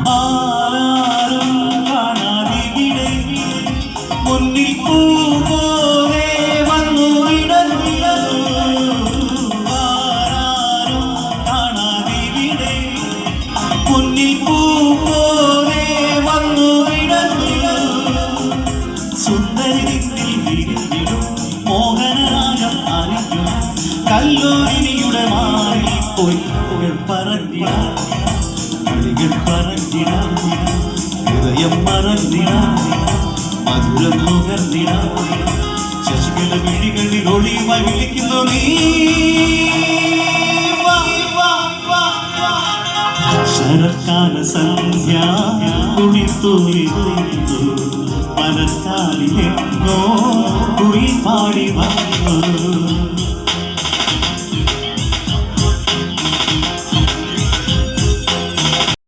ആരും കാണാതിവിടെ മുന്നിൽ പൂ പോലെ വന്നു ആരും കാണാതിവിടെ മുന്നിൽ പൂ പോലെ വന്നു സുന്ദരിത്തിൽ വിരിഞ്ഞിടും മോഹനരാഗം അറിഞ്ഞു കല്ലോരിനിയുടെ മാറി പോയി പറഞ്ഞിട കളികൾ പറഞ്ഞിട ഹൃദയം മറന്നിട മധുരം നുകർന്നിട ശശികല വിഴികളിൽ ഒളിയുമായി വിളിക്കുന്നു നീ ശരത്കാല സന്ധ്യ കുളിത്തുളിർത്തു മലർക്കാലിലെങ്ങോ കുയിൽ പാടി വന്നു